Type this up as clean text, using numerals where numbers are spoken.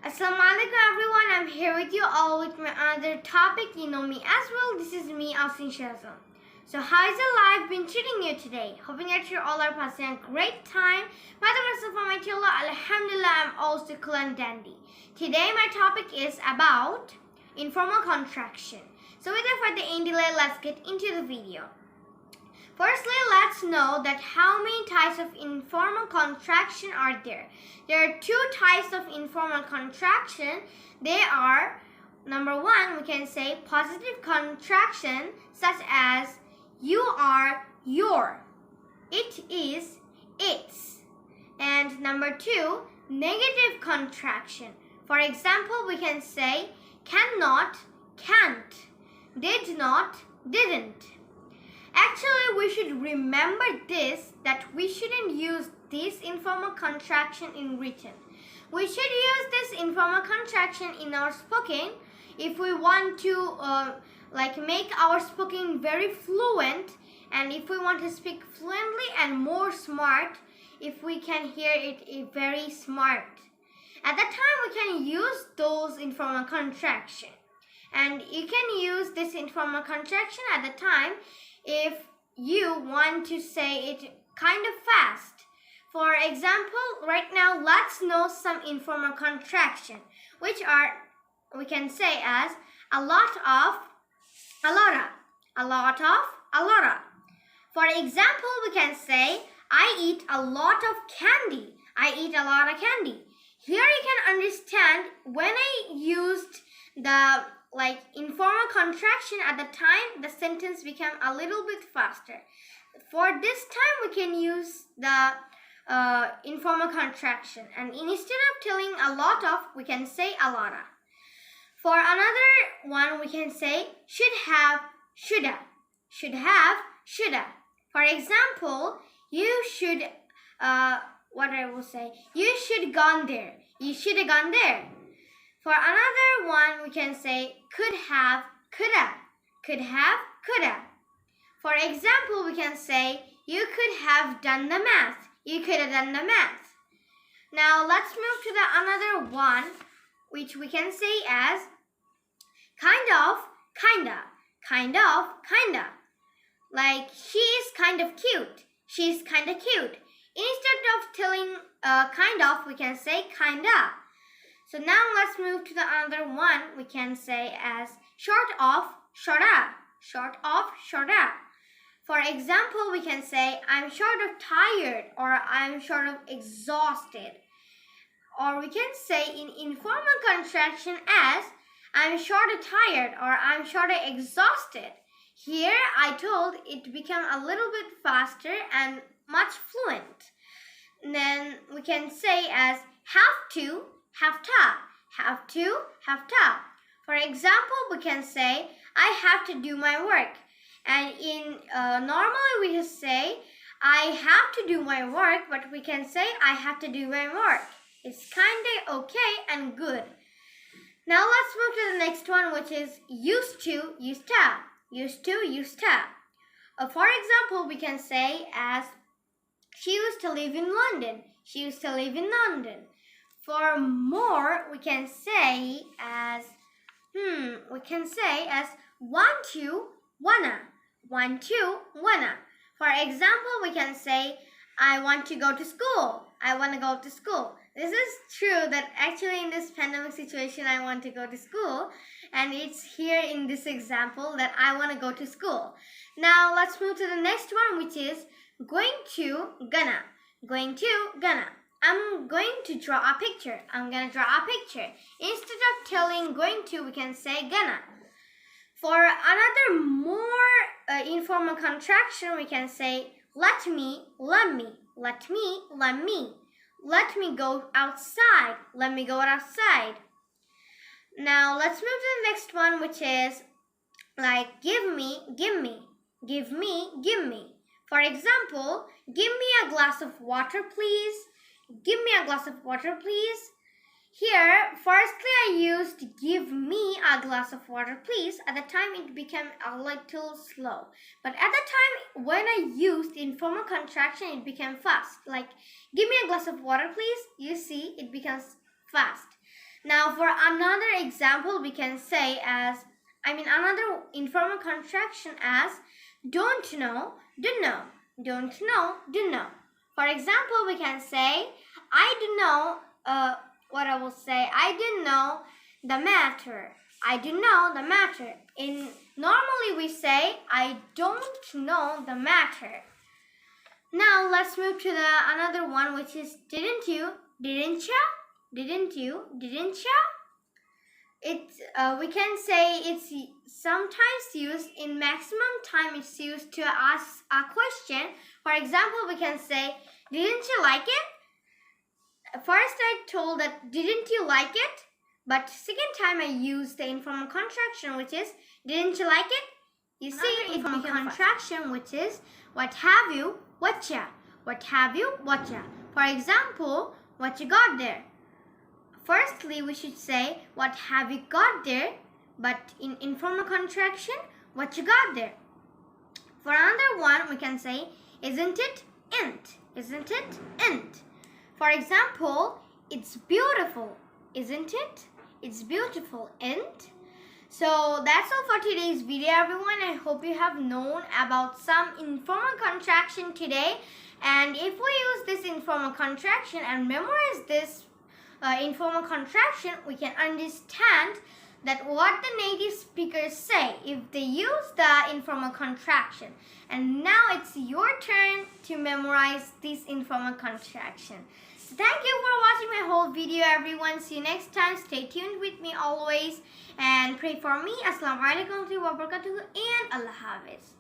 Assalamu alaikum everyone, I'm here with you all with my other topic. You know me as well. This is me, Afseen Shehroze. So how is your life been treating you today? Hoping that you all are passing a great time. By the grace of Almighty Allah, Alhamdulillah, I'm also cool and dandy. Today my topic is about informal contraction. So without further delay, let's get into the video. Firstly, let's know that how many types of informal contraction are there. There are two types of informal contraction. They are, number one, we can say positive contraction, such as you are, your, it is, its. And number two, negative contraction. For example, we can say cannot, can't, did not, didn't. Actually, we should remember this, that we shouldn't use this informal contraction in written. We should use this informal contraction in our spoken if we want to make our spoken very fluent, and if we want to speak fluently and more smart, if we can hear it very smart. At that time, we can use those informal contraction. And you can use this informal contraction at the time if you want to say it kind of fast. For example, right now, let's know some informal contraction, which are, we can say as a lot of, a lotta, a lot of, a lotta. For example, we can say, I eat a lot of candy. I eat a lot of candy. Here you can understand when I used the informal contraction at the time, the sentence became a little bit faster. For this time, we can use the informal contraction, and instead of telling a lot of, we can say a lotta. For another one, we can say should have, shoulda, should have, shoulda. For example, you should, what I will say, you should gone there, you should have gone there. For another one, we can say could have, coulda, could have, coulda. For example, we can say you could have done the math, you could have done the math. Now let's move to the another one, which we can say as kind of, kinda, kind of, kinda. Like she is kind of cute, she's kind of cute. Instead of telling kind of, we can say kinda. So now let's move to the other one, we can say as short of, shorta, short of, shorta. For example, we can say I'm sort of tired, or I'm sort of exhausted. Or we can say in informal contraction as I'm sort of tired, or I'm sort of exhausted. Here I told it became a little bit faster and much fluent. And then we can say as have to, have to, have to, have to. For example, we can say I have to do my work. And in normally we just say I have to do my work, but we can say I have to do my work. It's kind of okay and good. Now let's move to the next one, which is used to, used to, used to, used to. For example, we can say as she used to live in London. She used to live in London. For more, we can say as want to, wanna, want to, wanna. For example, we can say I want to go to school. I want to go to school. This is true that actually in this pandemic situation I want to go to school, and it's here in this example that I want to go to school. Now let's move to the next one, which is going to, gonna. Going to, gonna. I'm going to draw a picture. I'm gonna draw a picture. Instead of telling going to, we can say gonna. For another more informal contraction, we can say let me, let me, let me, let me. Let me go outside. Let me go outside. Now let's move to the next one, which is like give me, give me, give me, give me. For example, give me a glass of water, please. Give me a glass of water, please. Here, firstly I used give me a glass of water, please. At the time it became a little slow. But at the time when I used informal contraction, it became fast. Like, give me a glass of water, please. You see, it becomes fast. Now for another example, we can say another informal contraction as don't know, do know. Don't know, do know. For example, we can say I do know, I do know the matter. I do know the matter. Normally we say I don't know the matter. Now let's move to another one, which is didn't you, didn't ya, didn't you, didn't ya. We can say it's sometimes used in maximum time. It's used to ask a question. For example, we can say didn't you like it? First I told that didn't you like it, but second time I used the informal contraction, which is didn't you like it? You see, informal contraction, which is what have you, what ya, what have you, what ya. For example, what you got there. Firstly, we should say what have you got there, but in informal contraction, what you got there. For another one, we can say isn't it, ain't, isn't it, ain't. For example, it's beautiful, isn't it? It's beautiful, ain't? So that's all for today's video, everyone. I hope you have known about some informal contraction today. And if we use this informal contraction and memorize this informal contraction, we can understand that what the native speakers say if they use the informal contraction. And now it's your turn to memorize this informal contraction. So thank you for watching my whole video, everyone. See you next time. Stay tuned with me always and pray for me. Assalamu alaikum wa barakatuh and Allah Hafiz.